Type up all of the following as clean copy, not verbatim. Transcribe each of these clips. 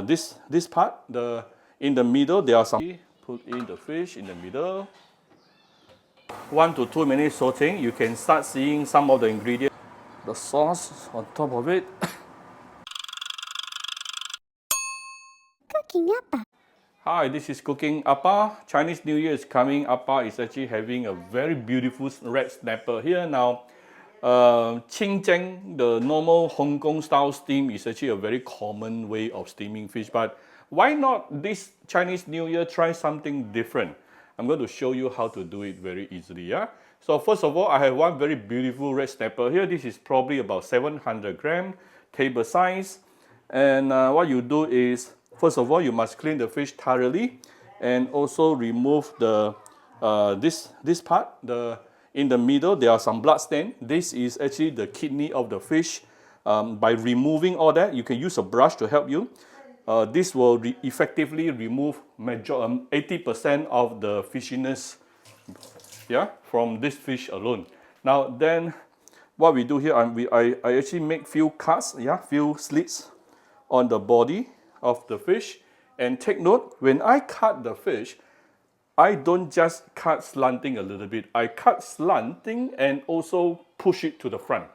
this part. In the middle there are some. Put in the fish in the middle. 1 to 2 minutes sauteing. You can start seeing some of the ingredients. The sauce on top of it. Cooking Appa. Hi, this is Cooking Appa. Chinese New Year is coming. Appa is actually having a very beautiful red snapper here now. Qing Zheng, the normal Hong Kong style steam, is actually a very common way of steaming fish. But why not this Chinese New Year try something different? I'm going to show you how to do it very easily. Yeah. So first of all, I have one very beautiful red snapper here. This is probably about 700 gram, table size. And what you do is, first of all, you must clean the fish thoroughly, and also remove the this part. In the middle, there are some blood stain. This is actually the kidney of the fish. By removing all that, you can use a brush to help you. This will effectively remove 80% of the fishiness, yeah, from this fish alone. Now then, what we do here, I actually make few cuts, yeah, few slits on the body of the fish. And take note, when I cut the fish, I don't just cut slanting a little bit. I cut slanting and also push it to the front.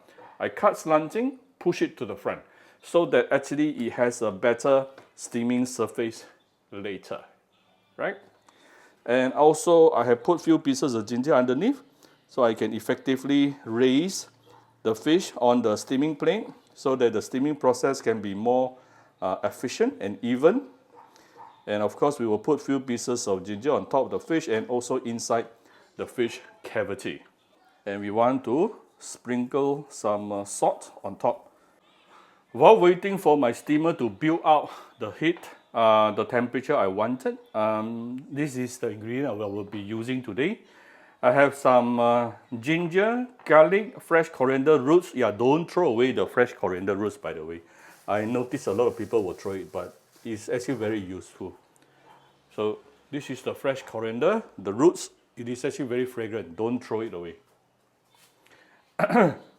I cut slanting, push it to the front, so that actually it has a better steaming surface later, right? And also I have put few pieces of ginger underneath, so I can effectively raise the fish on the steaming plate, so that the steaming process can be more efficient and even. And of course, we will put few pieces of ginger on top of the fish and also inside the fish cavity. And we want to sprinkle some salt on top. While waiting for my steamer to build out the heat, the temperature I wanted, this is the ingredient I will be using today. I have some ginger, garlic, fresh coriander roots. Yeah, don't throw away the fresh coriander roots, by the way. I notice a lot of people will throw it, but it's actually very useful. So this is the fresh coriander, the roots. It is actually very fragrant. Don't throw it away.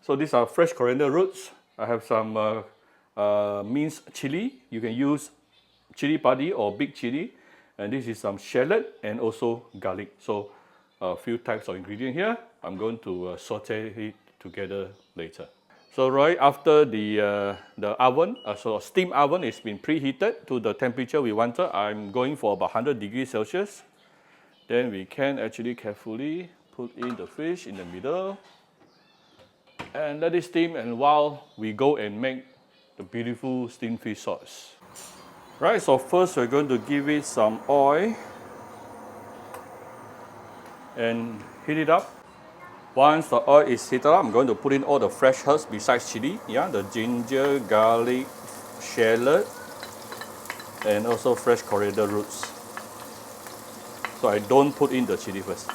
So these are fresh coriander roots. I have some minced chili. You can use chili padi or big chili. And this is some shallot and also garlic. So a few types of ingredient here. I'm going to saute it together later. So right after the oven, so steam oven has been preheated to the temperature we wanted. I'm going for about 100 degrees Celsius. Then we can actually carefully put in the fish in the middle and let it steam, and while we go and make the beautiful steamed fish sauce. Right, so first we're going to give it some oil and heat it up. Once the oil is heated up, I'm going to put in all the fresh herbs besides chili. Yeah, the ginger, garlic, shallot, and also fresh coriander roots. So I don't put in the chili first.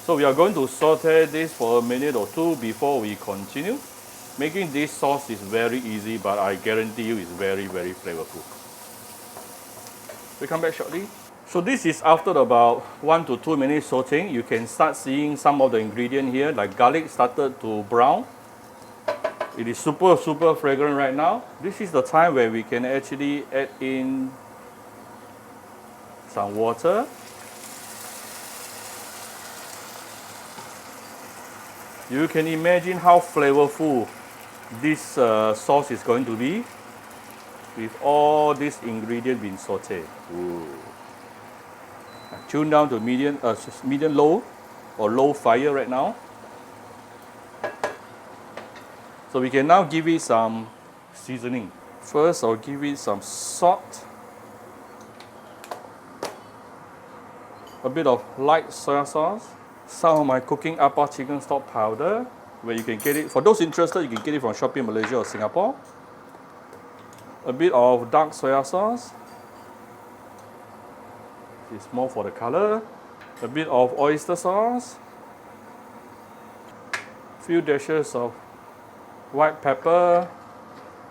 So we are going to saute this for a minute or two before we continue. Making this sauce is very easy, but I guarantee you it's very, very flavorful. We come back shortly. So this is after about 1 to 2 minutes sauteing. You can start seeing some of the ingredients here, like garlic started to brown. It is super, super fragrant right now. This is the time where we can actually add in some water. You can imagine how flavorful this sauce is going to be with all these ingredients being sauteed. Ooh. Tune down to medium low or low fire right now. So we can now give it some seasoning. First, I'll give it some salt, a bit of light soy sauce, some of my Cooking Appa chicken stock powder, where you can get it, for those interested, you can get it from Shopee Malaysia or Singapore. A bit of dark soy sauce. It's more for the color. A bit of oyster sauce. Few dashes of white pepper.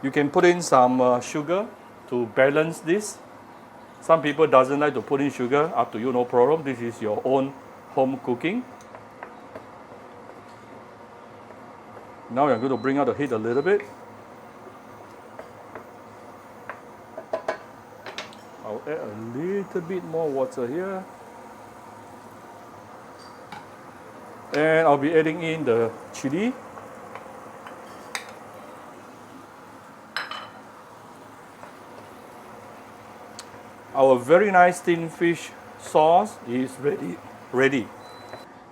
You can put in some sugar to balance this. Some people doesn't like to put in sugar. Up to you, no problem. This is your own home cooking. Now I'm going to bring out the heat a little bit. I'll add a little bit more water here. And I'll be adding in the chili. Our very nice steamed fish sauce is ready.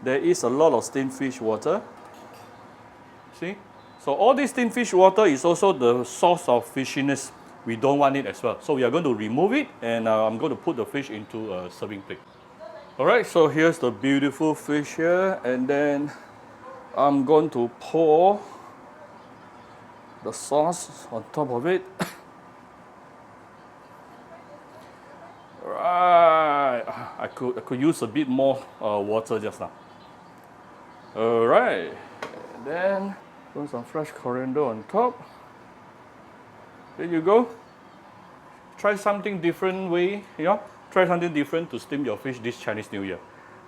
There is a lot of steamed fish water. See? So all this steamed fish water is also the source of fishiness. We don't want it as well. So we are going to remove it, and I'm going to put the fish into a serving plate. Alright, so here's the beautiful fish here, and then I'm going to pour the sauce on top of it. Right, I could use a bit more water just now. Alright, and then put some fresh coriander on top. There you go. Try something different way, try something different to steam your fish this Chinese New Year.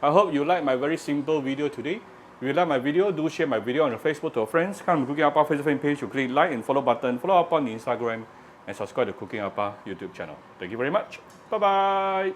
I hope you like my very simple video today. If you like my video, do share my video on your Facebook to your friends. Come to Cooking Appa Facebook page, you click like and follow button, follow up on Instagram, and subscribe to Cooking Appa YouTube channel. Thank you very much. Bye bye.